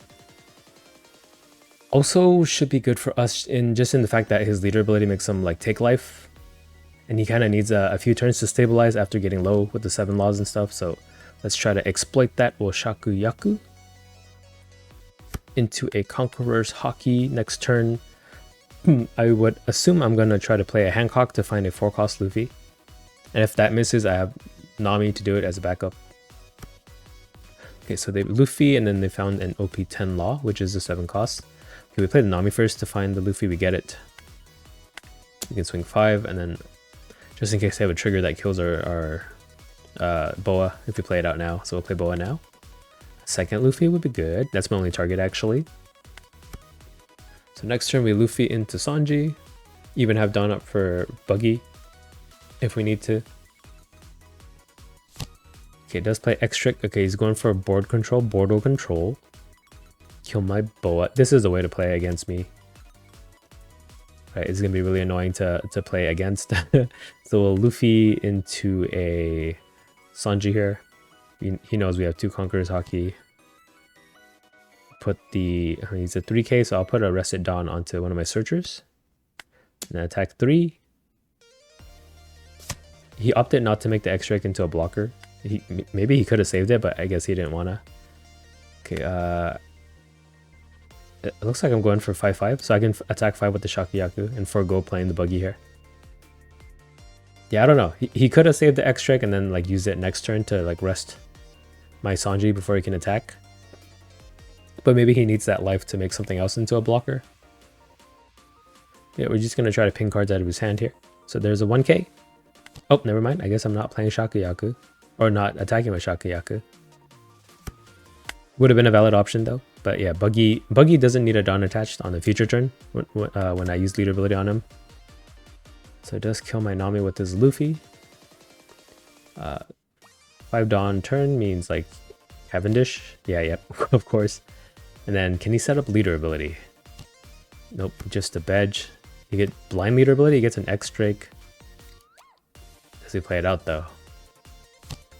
Also should be good for us in the fact that his leader ability makes him like take life. And he kind of needs a few turns to stabilize after getting low with the 7 laws and stuff. So let's try to exploit that. We'll Shaku Yaku into a Conqueror's Haki next turn. I would assume I'm going to try to play a Hancock to find a 4-cost Luffy. And if that misses, I have Nami to do it as a backup. Okay, so they Luffy and then they found an OP10 Law, which is a 7 cost. Okay, we play the Nami first to find the Luffy, we get it. We can swing 5 and then just in case they have a trigger that kills our Boa if we play it out now. So we'll play Boa now. Second Luffy would be good. That's my only target actually. So next turn we Luffy into Sanji. Even have Dawn up for Buggy if we need to. Okay, it does play X-Trick. Okay, he's going for board control, control. Kill my Boa. This is the way to play against me. Right, it's gonna be really annoying to play against. So we'll Luffy into a Sanji here. He knows we have 2 Conqueror's Haki. Put he's a 3k, so I'll put a Rested Dawn onto one of my searchers. And attack 3. He opted not to make the X-Strike into a blocker. Maybe he could have saved it, but I guess he didn't wanna. Okay, it looks like I'm going for 5-5, so I can attack 5 with the Shakuyaku and forego playing the Buggy here. Yeah, I don't know. He could have saved the X-Strike and then like use it next turn to like rest my Sanji before he can attack. But maybe he needs that life to make something else into a blocker. Yeah, we're just going to try to ping cards out of his hand here. So there's a 1k. Oh, never mind. I guess I'm not playing Shakuyaku. Or not attacking with Shakuyaku. Would have been a valid option though. But yeah, Buggy doesn't need a Dawn attached on the future turn when I use leader ability on him. So it does kill my Nami with his Luffy. 5 Dawn turn means like Cavendish. Yeah, yep, of course. And then can he set up leader ability? Nope, just a Bedge. You get blind leader ability, he gets an X Drake. Does he play it out though?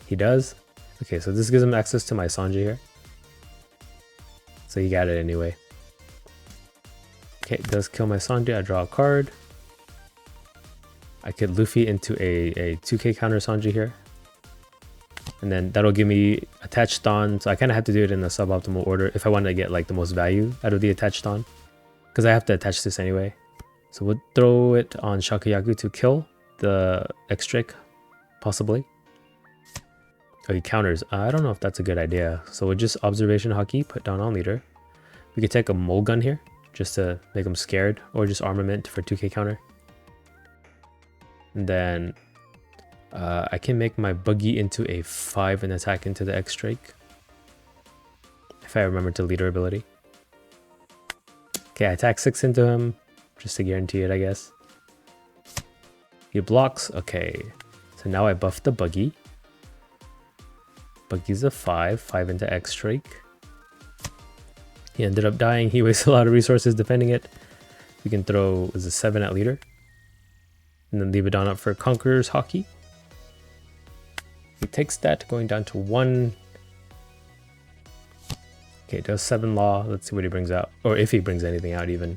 He does? Okay, so this gives him access to my Sanji here. So he got it anyway. Okay, it does kill my Sanji. I draw a card. I could Luffy into a 2k counter Sanji here. And then that'll give me attached Dawn. So I kind of have to do it in the suboptimal order if I want to get like the most value out of the attached Dawn. Because I have to attach this anyway. So we'll throw it on Shakuyaku to kill the X-Drake, possibly. Oh, he counters. I don't know if that's a good idea. So we'll just Observation Haki, put down on leader. We could take a Mole Gun here, just to make him scared, or just Armament for 2k counter. And then I can make my Buggy into a 5 and attack into the X-Drake. If I remember to leader ability. Okay, I attack 6 into him, just to guarantee it, I guess. He blocks. Okay, so now I buff the Buggy. Buggy's a 5 into X-Drake. He ended up dying. He wasted a lot of resources defending it. We can throw a 7 at leader. And then leave it on up for Conqueror's Haki. He takes that, going down to 1. Okay, it does 7 law. Let's see what he brings out. Or if he brings anything out even.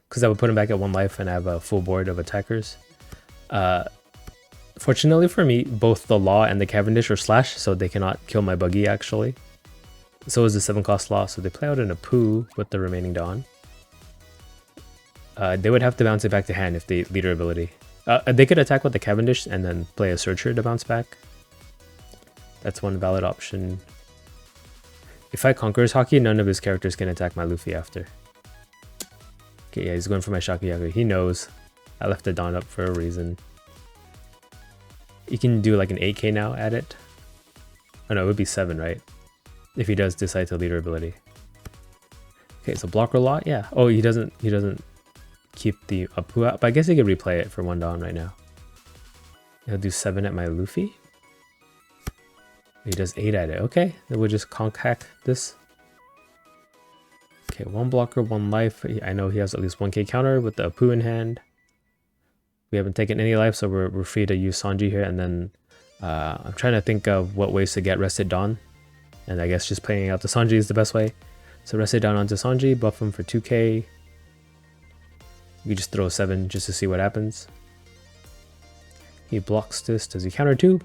Because I would put him back at 1 life and have a full board of attackers. Fortunately for me, both the Law and the Cavendish are slash, so they cannot kill my Buggy actually. So is the 7 cost Law, so they play out in a Poo with the remaining Dawn. They would have to bounce it back to hand if they leader ability. They could attack with the Cavendish and then play a Searcher to bounce back. That's one valid option. If I Conqueror's Haki, none of his characters can attack my Luffy after. Okay, yeah, he's going for my Shakuyaku. He knows. I left the Dawn up for a reason. You can do like an 8k now at it. Oh no, it would be 7, right? If he does decide to leader ability. Okay, so blocker Law, yeah. Oh, he doesn't keep the Apu out, but I guess he could replay it for 1 Dawn right now. He'll do 7 at my Luffy. He does 8 at it. Okay, then we'll just conk hack this. Okay, 1 blocker, 1 life. I know he has at least 1k counter with the Apu in hand. We haven't taken any life, so we're free to use Sanji here. And then I'm trying to think of what ways to get Rested Dawn. And I guess just playing out the Sanji is the best way. So Rested Dawn onto Sanji, buff him for 2k. You just throw 7 just to see what happens. He blocks this. Does he counter 2?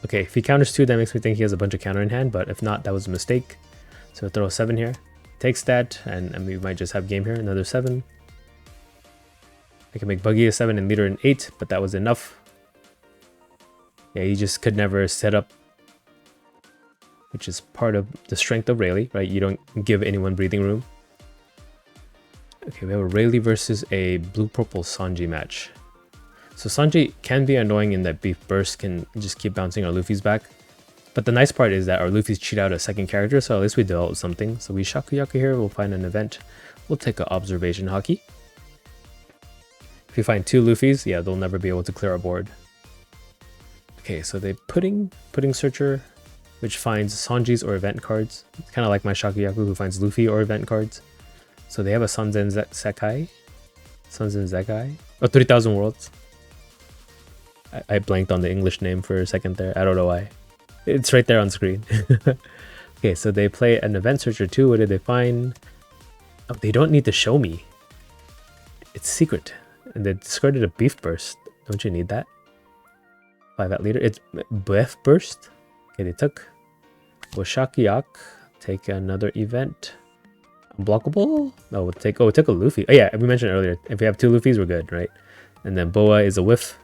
Okay, if he counters 2, that makes me think he has a bunch of counter in hand. But if not, that was a mistake. So throw 7 here. Takes that, and we might just have game here. Another 7. I can make Buggy a 7 and leader an 8, but that was enough. Yeah, he just could never set up, which is part of the strength of Rayleigh, right? You don't give anyone breathing room. Okay, we have a Rayleigh versus a blue-purple Sanji match. So Sanji can be annoying in that Beef Burst can just keep bouncing our Luffy's back. But the nice part is that our Luffy's cheat out a second character, so at least we develop something. So we Shakuyaku here, we'll find an event. We'll take an Observation Haki. If we find 2 Luffy's, yeah, they'll never be able to clear our board. Okay, so they pudding Searcher, which finds Sanji's or event cards. It's kind of like my Shakuyaku who finds Luffy or event cards. So they have a Sanzen Sekai. Sanzen Zekai? Oh, 3000 Worlds. I blanked on the English name for a second there. I don't know why. It's right there on screen. Okay, so they play an Event Searcher too. What did they find? Oh, they don't need to show me. It's secret. And they discarded a Beef Burst. Don't you need that? 5 at leader. It's Beef Burst. Okay, they took Shakuyaku. Take another event. Unblockable? No, we'll take a Luffy. Oh yeah, we mentioned earlier, if we have 2 Luffy's, we're good, right? And then Boa is a whiff.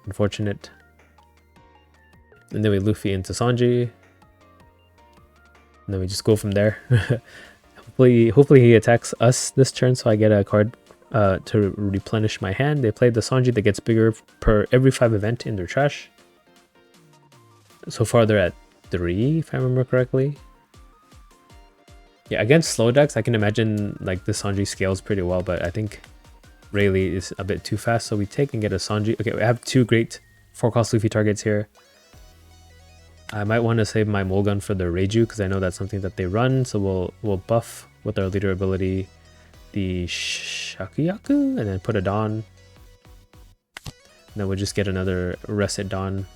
Unfortunate. And then we Luffy into Sanji. And then we just go from there. Hopefully he attacks us this turn so I get a card to replenish my hand. They played the Sanji that gets bigger per every 5 event in their trash. So far they're at 3, if I remember correctly. Yeah, against slow decks, I can imagine like the Sanji scales pretty well, but I think Rayleigh is a bit too fast, so we take and get a Sanji. Okay, we have 2 great 4-cost Luffy targets here. I might want to save my Mulgun for the Reiju because I know that's something that they run, so we'll buff with our leader ability the Shakuyaku and then put a Dawn. And then we'll just get another Reset Dawn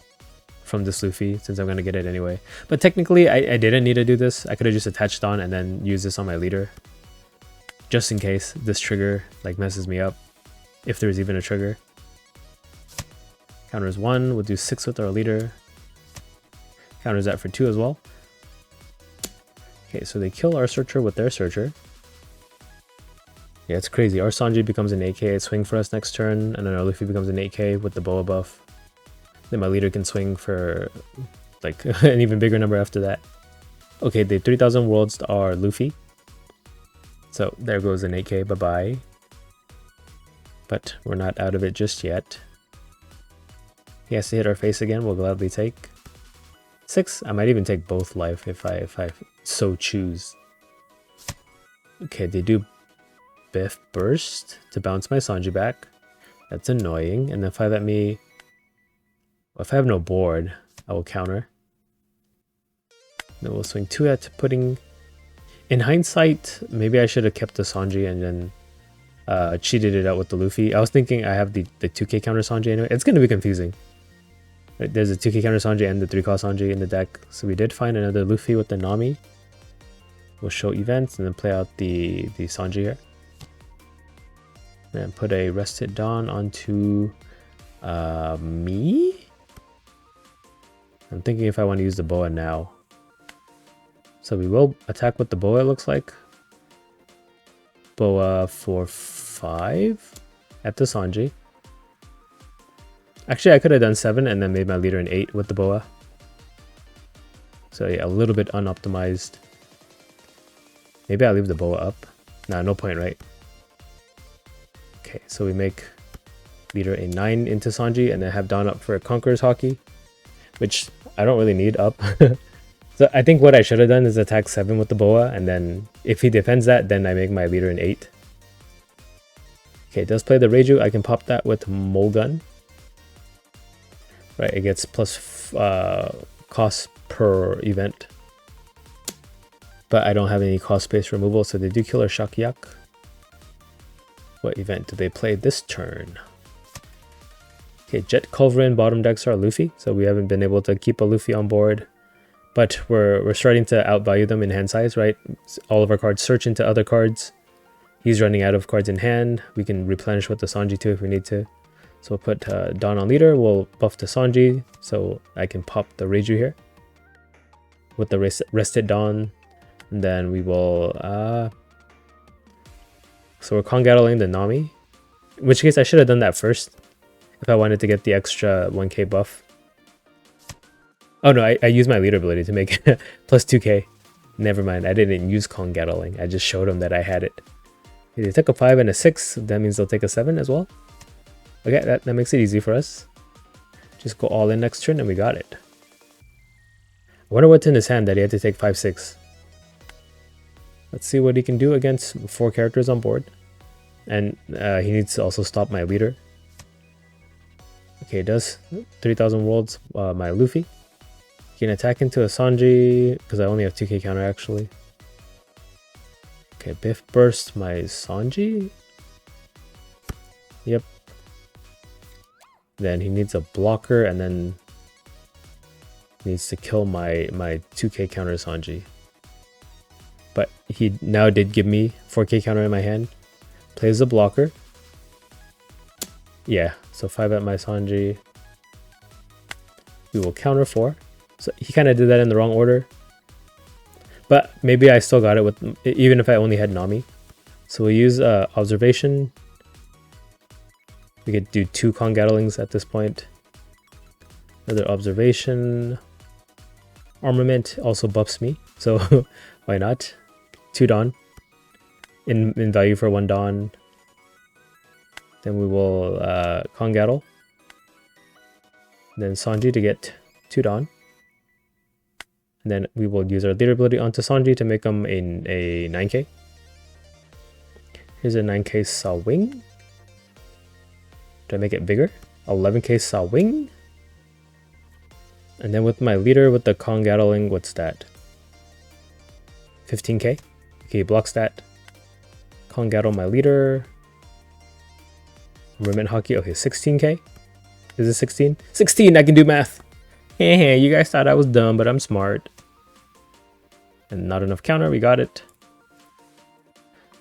from this Luffy since I'm going to get it anyway. But technically I didn't need to do this. I could have just attached Dawn and then used this on my leader. Just in case this trigger like messes me up. If there's even a trigger. Counters 1, we'll do 6 with our leader. Counters that for 2 as well. Okay, so they kill our Searcher with their Searcher. Yeah, it's crazy. Our Sanji becomes an 8k swing for us next turn, and then our Luffy becomes an 8k with the Boa buff. Then my leader can swing for like an even bigger number after that. Okay, the 3000 worlds are Luffy. So there goes an 8k, bye-bye. But we're not out of it just yet. He has to hit our face again, we'll gladly take 6. I might even take both life if I so choose. Okay, they do Biff Burst to bounce my Sanji back. That's annoying. And then 5 at me. Well, if I have no board, I will counter. Then we'll swing 2 at Pudding. In hindsight, maybe I should have kept the Sanji and then cheated it out with the Luffy. I was thinking I have the 2k counter Sanji anyway. It's going to be confusing. Right, there's a 2k counter Sanji and the 3-cost Sanji in the deck. So we did find another Luffy with the Nami. We'll show events and then play out the Sanji here. And put a Rested Dawn onto me. I'm thinking if I want to use the Boa now. So we will attack with the Boa, it looks like. Boa for 5 at the Sanji. Actually, I could have done 7 and then made my leader an 8 with the Boa. So yeah, a little bit unoptimized. Maybe I'll leave the Boa up. Nah, no point, right? Okay, so we make leader a 9 into Sanji and then have Dawn up for a Conqueror's Haki, which I don't really need up. So I think what I should have done is attack 7 with the Boa, and then if he defends that, then I make my leader an 8. Okay, it does play the Reiju. I can pop that with Mulgun. Right, it gets plus cost per event. But I don't have any cost space removal, so they do kill our Shakuyak. What event do they play this turn? Okay, Jet Culverin bottom decks are Luffy, so we haven't been able to keep a Luffy on board. But we're starting to outvalue them in hand size, right? All of our cards search into other cards. He's running out of cards in hand. We can replenish with the Sanji too if we need to. So we'll put Dawn on leader. We'll buff the Sanji, so I can pop the Reiju here with the Rested Dawn. And then we will... So we're Kongattling the Nami. In which case I should have done that first if I wanted to get the extra 1k buff. Oh no, I used my leader ability to make plus 2k. Never mind, I didn't use Kongattling. I just showed them that I had it. Okay, they took a 5 and a 6. That means they'll take a 7 as well. Okay, that makes it easy for us. Just go all in next turn and we got it. I wonder what's in his hand that he had to take 5-6. Let's see what he can do against 4 characters on board. And he needs to also stop my leader. Okay, it does 3000 worlds my Luffy. He can attack into a Sanji, because I only have 2k counter actually. Okay, Biff Burst my Sanji. Yep. Then he needs a blocker and then needs to kill my 2k counter Sanji. But he now did give me 4k counter in my hand. Plays the blocker. Yeah, so 5 at my Sanji. We will counter 4. So he kind of did that in the wrong order. But maybe I still got it with even if I only had Nami. So we'll use observation. We could do 2 Kongattlings at this point. Another observation. Armament also buffs me, so why not? 2 Dawn in value for 1 Dawn. Then we will Kongattle. Then Sanji to get 2 Dawn. And then we will use our leader ability onto Sanji to make him a 9k. Here's a 9k Sawing. Did I make it bigger? 11k Sawing. And then with my leader, with the Kongattling, what's that? 15k. Okay, he blocks that. Kongattle my leader. Remnant Haki, okay, 16k. Is it 16? 16, I can do math. Hey, you guys thought I was dumb, but I'm smart. And not enough counter, we got it.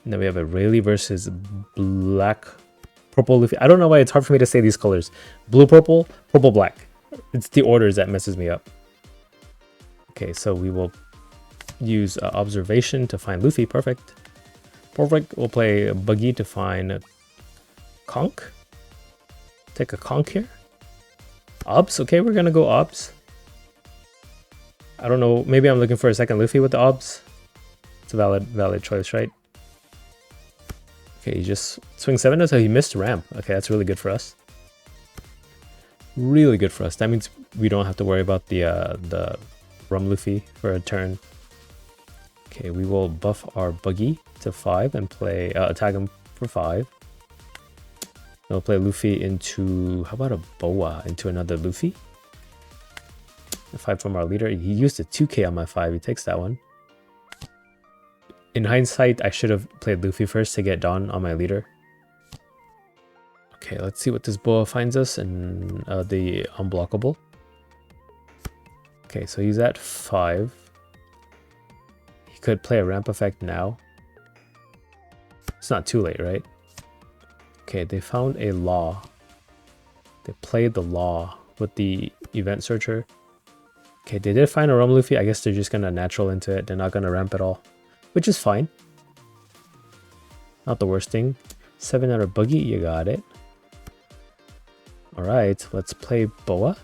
And then we have a Rayleigh versus black, purple Luffy. I don't know why it's hard for me to say these colors. Blue, purple, purple, black. It's the orders that messes me up. Okay, so we will use observation to find Luffy. Perfect. Perfect. We'll play Buggy to find Conk. Take a Conk here. Obs. Okay, we're gonna go Obs. I don't know. Maybe I'm looking for a second Luffy with the Obs. It's a valid choice, right? Okay, he just swing 7, so he missed ramp. Okay, that's really good for us. Really good for us. That means we don't have to worry about the Rum Luffy for a turn. Okay, we will buff our Buggy to 5 and play attack him for 5. We'll play Luffy into, how about a Boa into another Luffy? A 5 from our leader. He used a 2k on my 5. He takes that one. In hindsight, I should have played Luffy first to get Dawn on my leader. Okay, let's see what this Boa finds us and the unblockable. Okay, so he's at 5. He could play a ramp effect now. It's not too late, right? Okay, they found a law. They played the law with the event searcher. Okay, they did find a Rum Luffy. I guess they're just gonna natural into it. They're not gonna ramp at all, which is fine. Not the worst thing. 7 out of Buggy, you got it. Alright, let's play Boa.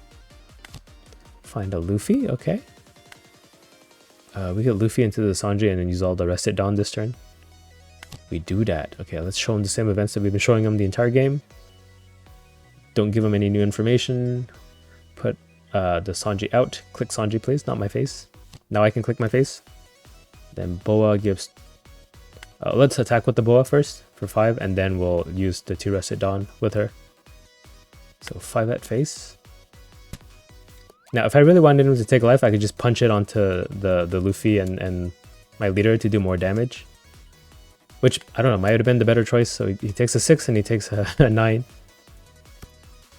Find a Luffy, okay. We get Luffy into the Sanji and then use all the Rested Dawn this turn. We do that. Okay, let's show him the same events that we've been showing him the entire game. Don't give him any new information. Put the Sanji out. Click Sanji, please, not my face. Now I can click my face. Then Boa gives... let's attack with the Boa first for 5, and then we'll use the 2 Rested Dawn with her. So 5 at face. Now, if I really wanted him to take life, I could just punch it onto the Luffy and my leader to do more damage. Which, I don't know, might have been the better choice. So he takes a 6 and he takes a 9.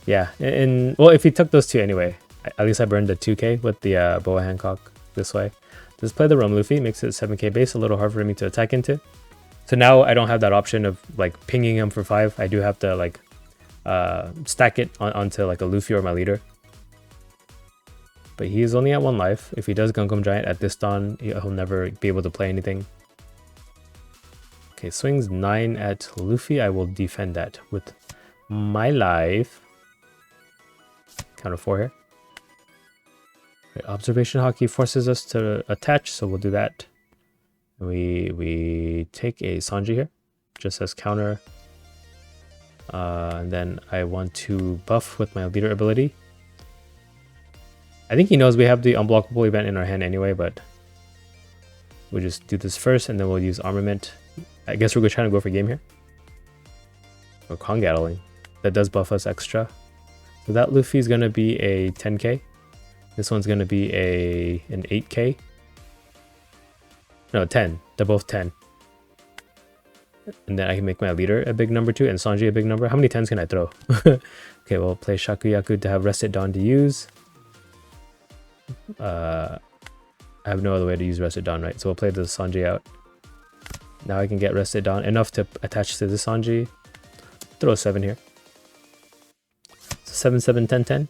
Yeah, and well, if he took those 2 anyway, at least I burned the 2k with the Boa Hancock this way. Let's play the Rum Luffy, makes it 7k base, a little hard for me to attack into. So now I don't have that option of like pinging him for 5. I do have to like stack it onto like a Luffy or my leader. But he is only at 1 life. If he does Gungam Giant at this dawn, he'll never be able to play anything. Okay, swings 9 at Luffy. I will defend that with my life. Counter 4 here. Okay, observation Haki forces us to attach, so we'll do that. We take a Sanji here, just as counter. And then I want to buff with my leader ability. I think he knows we have the unblockable event in our hand anyway, but we'll just do this first and then we'll use armament. I guess we're trying to go for game here. Or Kongattling. That does buff us extra. So that Luffy's gonna be a 10k. This one's gonna be an 8k. No, 10. They're both 10. And then I can make my leader a big number too, and Sanji a big number. How many 10s can I throw? Okay, we'll play Shakuyaku to have Rested Dawn to use. I have no other way to use Rested Dawn, right? So we'll play the Sanji out. Now I can get Rested Dawn enough to attach to the Sanji. Throw a 7 here. So 7, 7, 10, 10.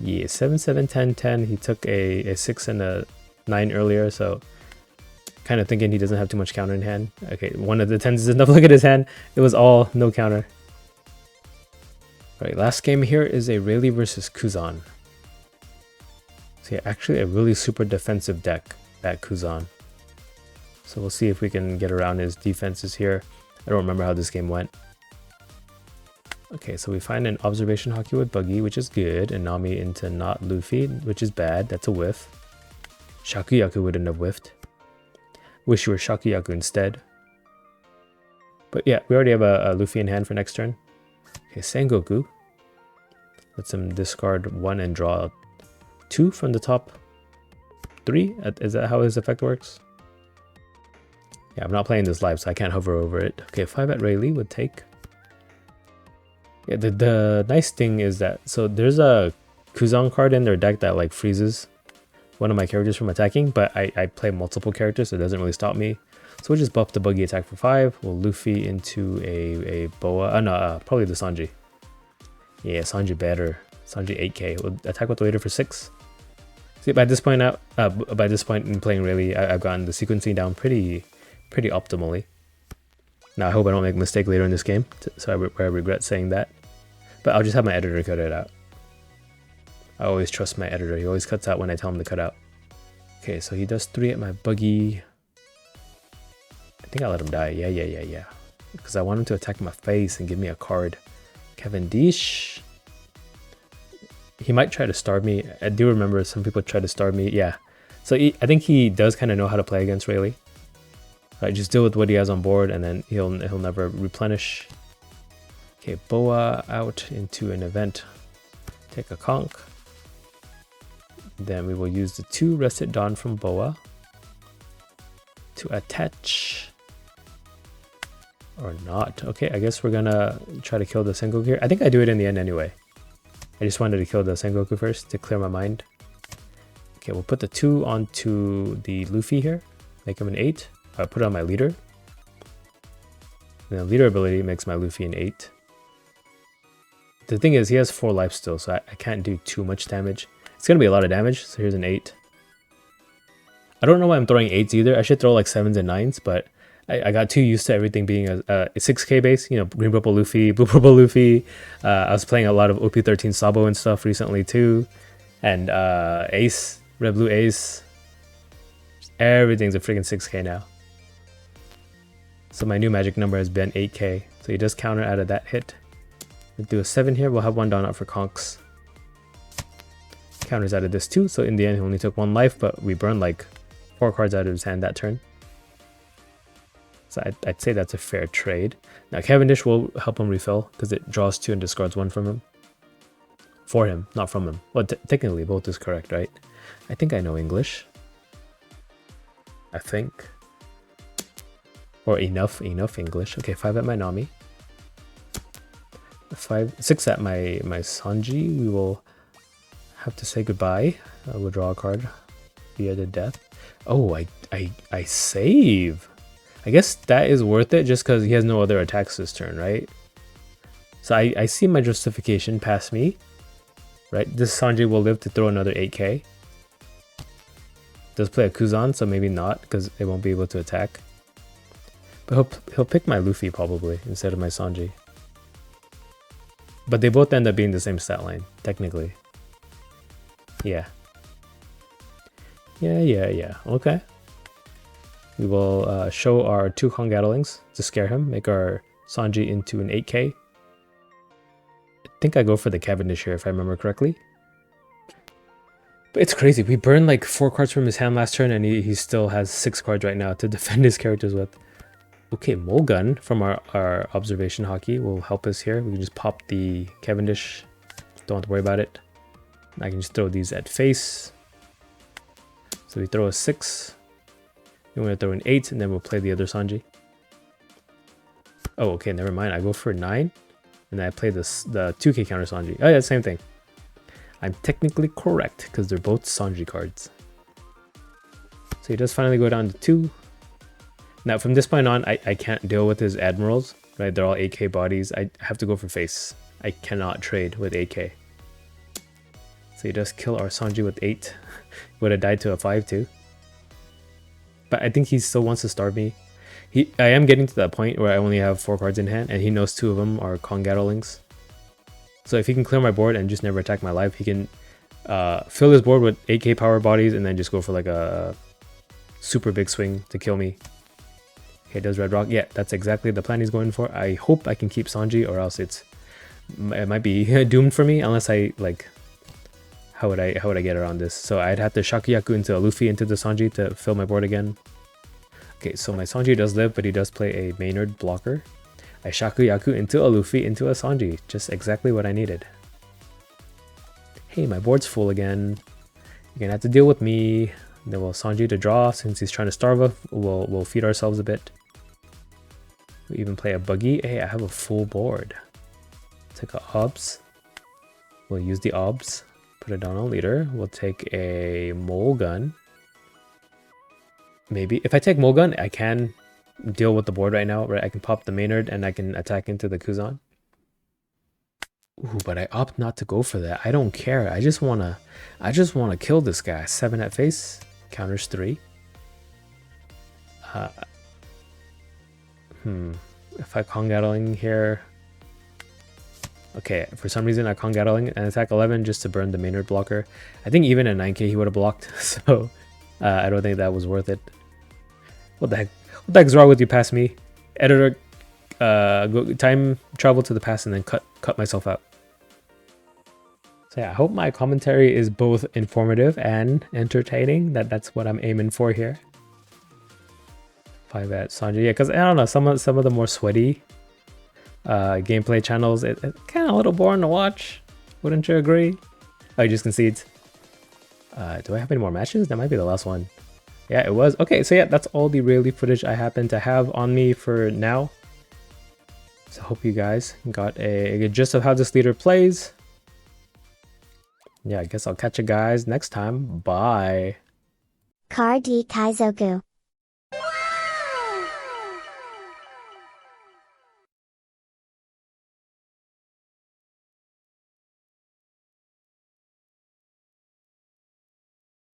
Yeah, 7, 7, 10, 10. He took a 6 and a 9 earlier, so kind of thinking he doesn't have too much counter in hand. Okay, one of the 10s is enough. Look at his hand. It was all no counter. All right, last game here is a Rayleigh versus Kuzan. So yeah, actually a really super defensive deck, that Kuzan. So we'll see if we can get around his defenses here. I don't remember how this game went. Okay, so we find an observation Haki with Buggy, which is good, and Nami into not Luffy, which is bad. That's a whiff. Shakuyaku wouldn't have whiffed. Wish you were Shakuyaku instead. But yeah, we already have a Luffy in hand for next turn. Okay, Sengoku. Let's him discard 1 and draw 2 from the top 3. Is that how his effect works? Yeah, I'm not playing this live, so I can't hover over it. Okay, 5 at Rayleigh would take. Yeah, the nice thing is that, so there's a Kuzan card in their deck that like freezes one of my characters from attacking, but I play multiple characters, so it doesn't really stop me. So we'll just buff the Buggy attack for 5. We'll Luffy into a Boa. No, probably the Sanji. Yeah, Sanji better. Sanji 8k. We'll attack with the Waiter for 6. See, by this point in playing Rayleigh, I've gotten the sequencing down pretty optimally. Now I hope I don't make a mistake later in this game, so I regret saying that. But I'll just have my editor cut it out. I always trust my editor. He always cuts out when I tell him to cut out. Okay, so he does 3 at my Buggy. I think I let him die. Yeah. Because I want him to attack my face and give me a card. Cavendish. He might try to starve me. I do remember some people try to starve me. Yeah. So I think he does kind of know how to play against Rayleigh. Right, just deal with what he has on board, and then he'll never replenish. Okay, Boa out into an event. Take a conch. Then we will use the 2 Rested Dawn from Boa to attach. Or not. Okay, I guess we're gonna try to kill the Sengoku here. I think I do it in the end anyway. I just wanted to kill the Sengoku first to clear my mind. Okay, we'll put the 2 onto the Luffy here. Make him an 8. I'll put it on my leader. And the leader ability makes my Luffy an 8. The thing is, he has 4 life still, so I can't do too much damage. It's going to be a lot of damage, so here's an 8. I don't know why I'm throwing 8s either. I should throw like 7s and 9s, but I got too used to everything being a 6k base. You know, green purple Luffy, blue purple Luffy. I was playing a lot of OP13 Sabo and stuff recently too. And Ace, red blue Ace. Everything's a freaking 6k now. So my new magic number has been 8k. So he does counter out of that hit. We'll do a 7 here. We'll have 1 down out for conchs. Counters out of this too. So in the end, he only took 1 life, but we burned like 4 cards out of his hand that turn. So I'd say that's a fair trade. Now Cavendish will help him refill because it draws 2 and discards 1 from him. For him, not from him. Well, technically both is correct, right? I think I know English. I think. Or enough English. Okay, 5 at my Nami. 6 at my Sanji. We will have to say goodbye. I will draw a card via the death. Oh, I save. I guess that is worth it just because he has no other attacks this turn, right? So I see my justification past me. Right? This Sanji will live to throw another 8k. Does play a Kuzan, so maybe not because it won't be able to attack. But he'll pick my Luffy probably instead of my Sanji. But they both end up being the same stat line, technically. Yeah. Yeah. Okay. We will show our 2 Kongatlings to scare him, make our Sanji into an 8k. I think I go for the Cavendish here if I remember correctly. But it's crazy. We burned like 4 cards from his hand last turn and he still has 6 cards right now to defend his characters with. Okay, Mulgun from our observation Haki will help us here. We can just pop the Cavendish. Don't have to worry about it. I can just throw these at face. So we throw a 6. Then we're going to throw an 8 and then we'll play the other Sanji. Oh, okay, never mind. I go for 9. And then I play the 2k counter Sanji. Oh yeah, same thing. I'm technically correct because they're both Sanji cards. So he does finally go down to 2. Now from this point on, I can't deal with his admirals, right? They're all 8k bodies. I have to go for face. I cannot trade with 8k. So he does kill our Sanji with 8. Would have died to a 5 too. But I think he still wants to starve me. I am getting to that point where I only have 4 cards in hand and he knows 2 of them are Kongatlings. So if he can clear my board and just never attack my life, he can fill his board with 8k power bodies and then just go for like a super big swing to kill me. Okay, does Red Rock? Yeah, that's exactly the plan he's going for. I hope I can keep Sanji or else it's it might be doomed for me unless I like. How would I get around this? So I'd have to Shakuyaku into a Luffy into the Sanji to fill my board again. Okay, so my Sanji does live, but he does play a Maynard blocker. I Shakuyaku into a Luffy into a Sanji, just exactly what I needed. Hey, my board's full again. You're gonna have to deal with me. Then we'll Sanji to draw since he's trying to starve us. We'll feed ourselves a bit. We even play a buggy. Hey, I have a full board. Take a obs. We'll use the obs. Put it down on leader. We'll take a mole gun. Maybe if I take mole gun, I can deal with the board right now. Right, I can pop the Maynard and I can attack into the Kuzan. Ooh, but I opt not to go for that. I don't care. I just wanna kill this guy. 7 at face. Counters 3. If I Kongatling here. Okay, for some reason I Kongatling and attack 11 just to burn the Maynard blocker. I think even at 9k he would have blocked, so I don't think that was worth it. What the heck? What the heck's wrong with you, past me? Editor, go time travel to the past and then cut myself out. So yeah, I hope my commentary is both informative and entertaining. That's what I'm aiming for here. 5 at Sanji, yeah, because I don't know, some of the more sweaty gameplay channels, it's kind of a little boring to watch. Wouldn't you agree? Oh, you just concede. Do I have any more matches? That might be the last one. Yeah, it was. Okay, so yeah, that's all the Rayleigh footage I happen to have on me for now. So I hope you guys got a good gist of how this leader plays. Yeah, I guess I'll catch you guys next time. Bye. Car D Kaizoku.